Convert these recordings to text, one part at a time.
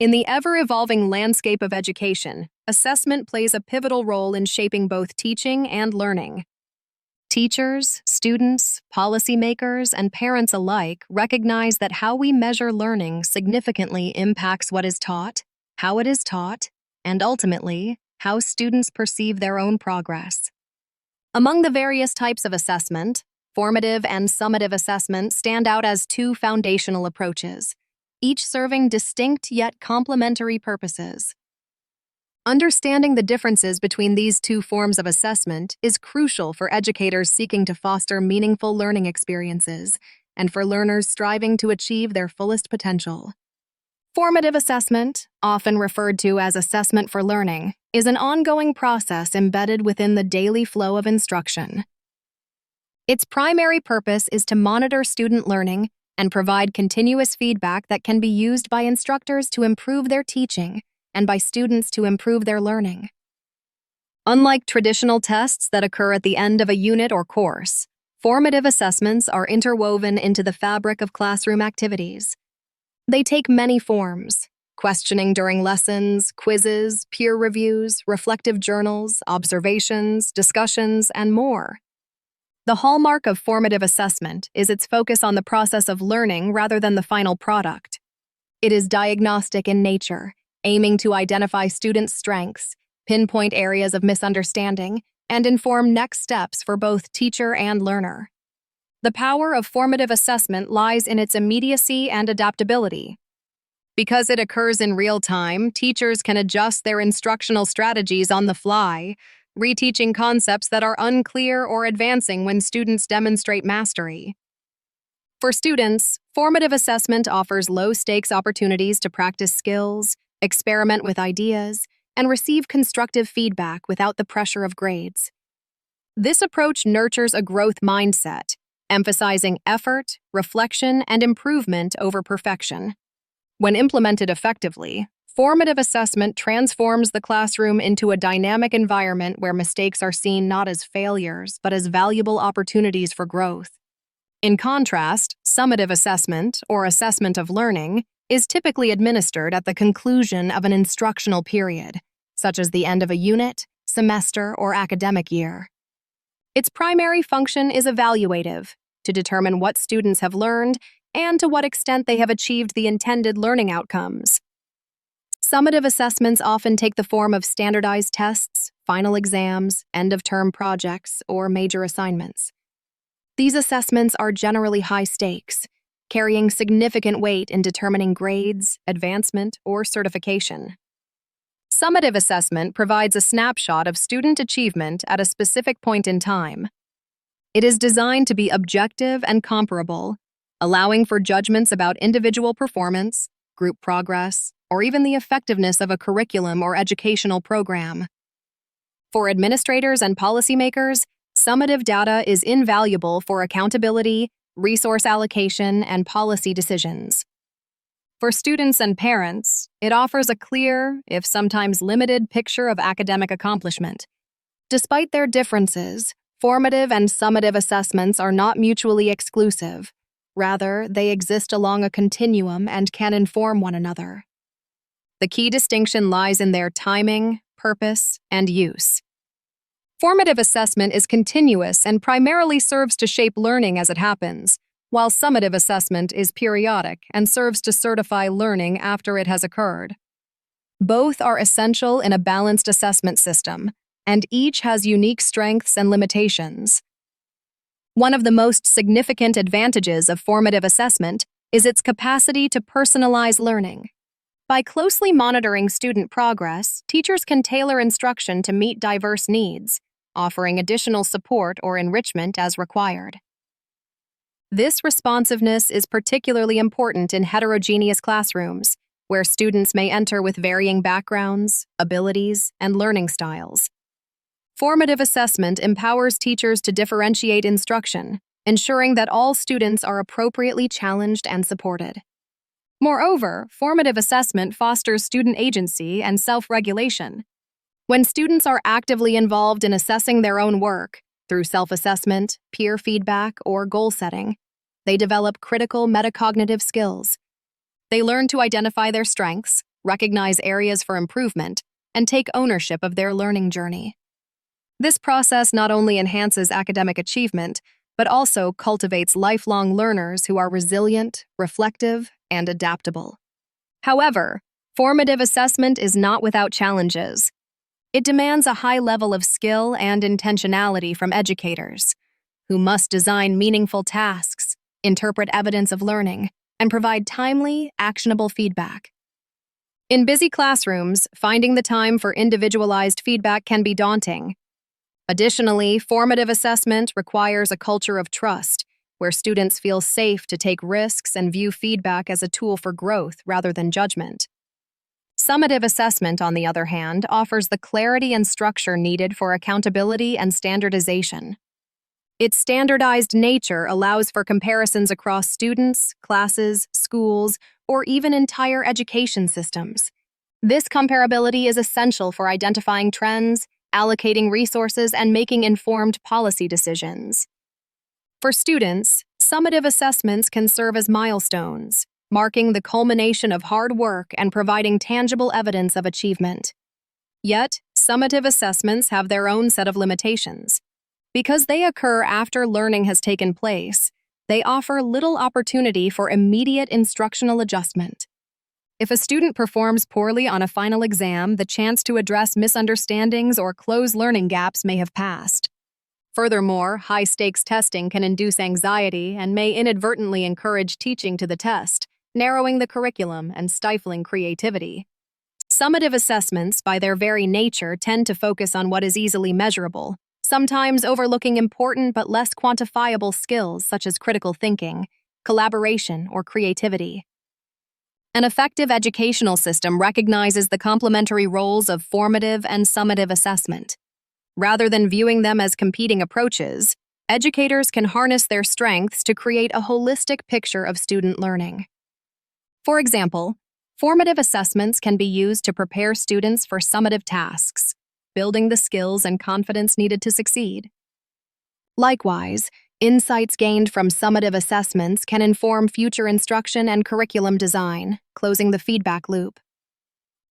In the ever-evolving landscape of education, assessment plays a pivotal role in shaping both teaching and learning. Teachers, students, policymakers, and parents alike recognize that how we measure learning significantly impacts what is taught, how it is taught, and ultimately, how students perceive their own progress. Among the various types of assessment, formative and summative assessment stand out as two foundational approaches, each serving distinct yet complementary purposes. Understanding the differences between these two forms of assessment is crucial for educators seeking to foster meaningful learning experiences and for learners striving to achieve their fullest potential. Formative assessment, often referred to as assessment for learning, is an ongoing process embedded within the daily flow of instruction. Its primary purpose is to monitor student learning and provide continuous feedback that can be used by instructors to improve their teaching and by students to improve their learning. Unlike traditional tests that occur at the end of a unit or course, formative assessments are interwoven into the fabric of classroom activities. They take many forms: questioning during lessons, quizzes, peer reviews, reflective journals, observations, discussions, and more. The hallmark of formative assessment is its focus on the process of learning rather than the final product. It is diagnostic in nature, aiming to identify students' strengths, pinpoint areas of misunderstanding, and inform next steps for both teacher and learner. The power of formative assessment lies in its immediacy and adaptability. Because it occurs in real time, teachers can adjust their instructional strategies on the fly, reteaching concepts that are unclear or advancing when students demonstrate mastery. For students, formative assessment offers low-stakes opportunities to practice skills, experiment with ideas, and receive constructive feedback without the pressure of grades. This approach nurtures a growth mindset, emphasizing effort, reflection, and improvement over perfection. When implemented effectively, formative assessment transforms the classroom into a dynamic environment where mistakes are seen not as failures, but as valuable opportunities for growth. In contrast, summative assessment, or assessment of learning, is typically administered at the conclusion of an instructional period, such as the end of a unit, semester, or academic year. Its primary function is evaluative, to determine what students have learned and to what extent they have achieved the intended learning outcomes. Summative assessments often take the form of standardized tests, final exams, end-of-term projects, or major assignments. These assessments are generally high stakes, carrying significant weight in determining grades, advancement, or certification. Summative assessment provides a snapshot of student achievement at a specific point in time. It is designed to be objective and comparable, allowing for judgments about individual performance, group progress, or even the effectiveness of a curriculum or educational program. For administrators and policymakers, summative data is invaluable for accountability, resource allocation, and policy decisions. For students and parents, it offers a clear, if sometimes limited, picture of academic accomplishment. Despite their differences, formative and summative assessments are not mutually exclusive. Rather, they exist along a continuum and can inform one another. The key distinction lies in their timing, purpose, and use. Formative assessment is continuous and primarily serves to shape learning as it happens, while summative assessment is periodic and serves to certify learning after it has occurred. Both are essential in a balanced assessment system, and each has unique strengths and limitations. One of the most significant advantages of formative assessment is its capacity to personalize learning. By closely monitoring student progress, teachers can tailor instruction to meet diverse needs, offering additional support or enrichment as required. This responsiveness is particularly important in heterogeneous classrooms, where students may enter with varying backgrounds, abilities, and learning styles. Formative assessment empowers teachers to differentiate instruction, ensuring that all students are appropriately challenged and supported. Moreover, formative assessment fosters student agency and self-regulation. When students are actively involved in assessing their own work, through self-assessment, peer feedback, or goal setting, they develop critical metacognitive skills. They learn to identify their strengths, recognize areas for improvement, and take ownership of their learning journey. This process not only enhances academic achievement, but also cultivates lifelong learners who are resilient, reflective, and adaptable. However, formative assessment is not without challenges. It demands a high level of skill and intentionality from educators, who must design meaningful tasks, interpret evidence of learning, and provide timely, actionable feedback. In busy classrooms, finding the time for individualized feedback can be daunting. Additionally, formative assessment requires a culture of trust, where students feel safe to take risks and view feedback as a tool for growth rather than judgment. Summative assessment, on the other hand, offers the clarity and structure needed for accountability and standardization. Its standardized nature allows for comparisons across students, classes, schools, or even entire education systems. This comparability is essential for identifying trends, allocating resources, and making informed policy decisions. For students, summative assessments can serve as milestones, marking the culmination of hard work and providing tangible evidence of achievement. Yet, summative assessments have their own set of limitations. Because they occur after learning has taken place, they offer little opportunity for immediate instructional adjustment. If a student performs poorly on a final exam, the chance to address misunderstandings or close learning gaps may have passed. Furthermore, high-stakes testing can induce anxiety and may inadvertently encourage teaching to the test, narrowing the curriculum and stifling creativity. Summative assessments, by their very nature, tend to focus on what is easily measurable, sometimes overlooking important but less quantifiable skills such as critical thinking, collaboration, or creativity. An effective educational system recognizes the complementary roles of formative and summative assessment. Rather than viewing them as competing approaches, educators can harness their strengths to create a holistic picture of student learning. For example, formative assessments can be used to prepare students for summative tasks, building the skills and confidence needed to succeed. Likewise, insights gained from summative assessments can inform future instruction and curriculum design, closing the feedback loop.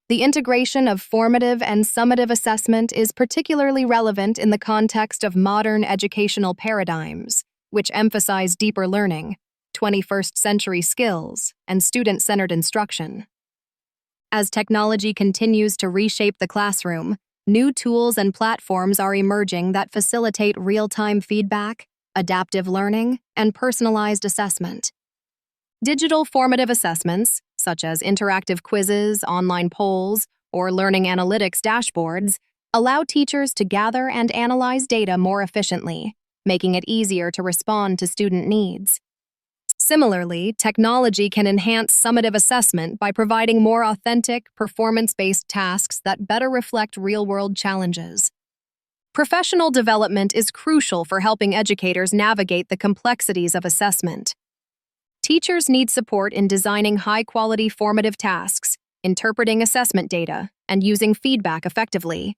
The integration of formative and summative assessment is particularly relevant in the context of modern educational paradigms, which emphasize deeper learning, 21st century skills, and student-centered instruction. As technology continues to reshape the classroom, new tools and platforms are emerging that facilitate real-time feedback, adaptive learning, and personalized assessment. Digital formative assessments, such as interactive quizzes, online polls, or learning analytics dashboards, allow teachers to gather and analyze data more efficiently, making it easier to respond to student needs. Similarly, technology can enhance summative assessment by providing more authentic, performance-based tasks that better reflect real-world challenges. Professional development is crucial for helping educators navigate the complexities of assessment. Teachers need support in designing high-quality formative tasks, interpreting assessment data, and using feedback effectively.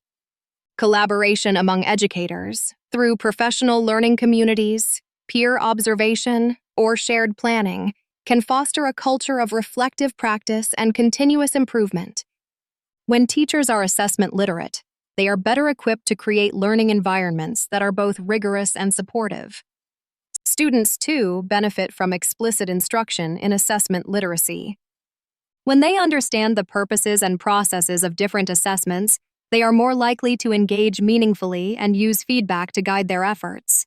Collaboration among educators, through professional learning communities, peer observation, or shared planning, can foster a culture of reflective practice and continuous improvement. When teachers are assessment literate, they are better equipped to create learning environments that are both rigorous and supportive. Students, too, benefit from explicit instruction in assessment literacy. When they understand the purposes and processes of different assessments, they are more likely to engage meaningfully and use feedback to guide their efforts.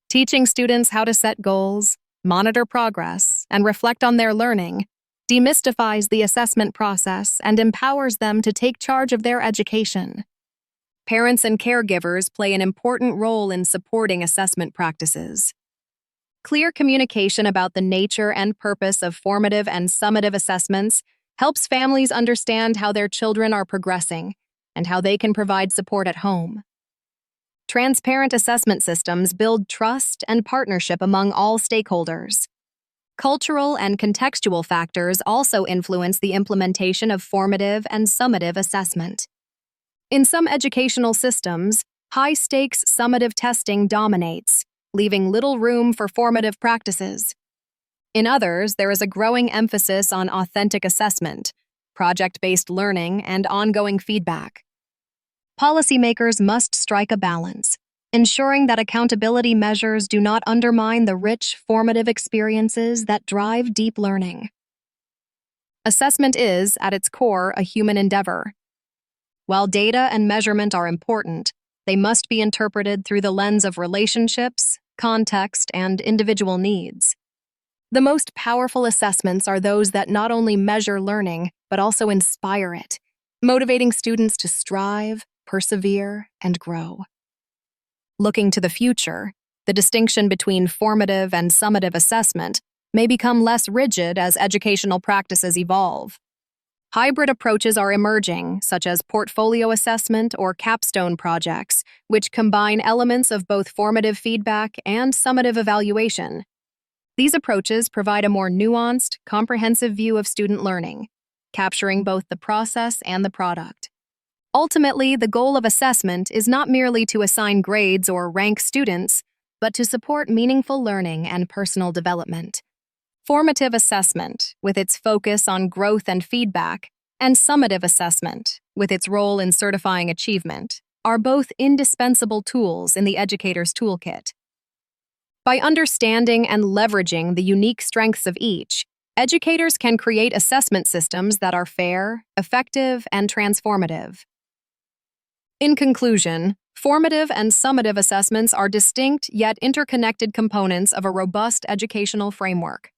Teaching students how to set goals, monitor progress, and reflect on their learning demystifies the assessment process and empowers them to take charge of their education. Parents and caregivers play an important role in supporting assessment practices. Clear communication about the nature and purpose of formative and summative assessments helps families understand how their children are progressing and how they can provide support at home. Transparent assessment systems build trust and partnership among all stakeholders. Cultural and contextual factors also influence the implementation of formative and summative assessment. In some educational systems, high-stakes summative testing dominates, leaving little room for formative practices. In others, there is a growing emphasis on authentic assessment, project-based learning, and ongoing feedback. Policymakers must strike a balance, ensuring that accountability measures do not undermine the rich, formative experiences that drive deep learning. Assessment is, at its core, a human endeavor. While data and measurement are important, they must be interpreted through the lens of relationships, context, and individual needs. The most powerful assessments are those that not only measure learning, but also inspire it, motivating students to strive, persevere, and grow. Looking to the future, the distinction between formative and summative assessment may become less rigid as educational practices evolve. Hybrid approaches are emerging, such as portfolio assessment or capstone projects, which combine elements of both formative feedback and summative evaluation. These approaches provide a more nuanced, comprehensive view of student learning, capturing both the process and the product. Ultimately, the goal of assessment is not merely to assign grades or rank students, but to support meaningful learning and personal development. Formative assessment, with its focus on growth and feedback, and summative assessment, with its role in certifying achievement, are both indispensable tools in the educator's toolkit. By understanding and leveraging the unique strengths of each, educators can create assessment systems that are fair, effective, and transformative. In conclusion, formative and summative assessments are distinct yet interconnected components of a robust educational framework.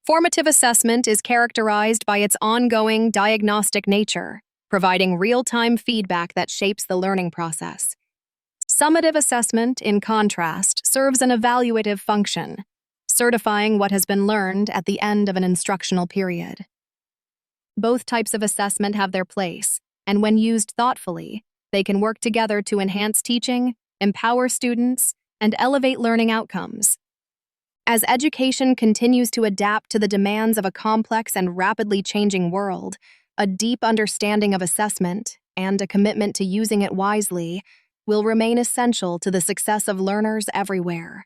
Formative assessment is characterized by its ongoing diagnostic nature, providing real-time feedback that shapes the learning process. Summative assessment, in contrast, serves an evaluative function, certifying what has been learned at the end of an instructional period. Both types of assessment have their place, and when used thoughtfully, they can work together to enhance teaching, empower students, and elevate learning outcomes. As education continues to adapt to the demands of a complex and rapidly changing world, a deep understanding of assessment and a commitment to using it wisely will remain essential to the success of learners everywhere.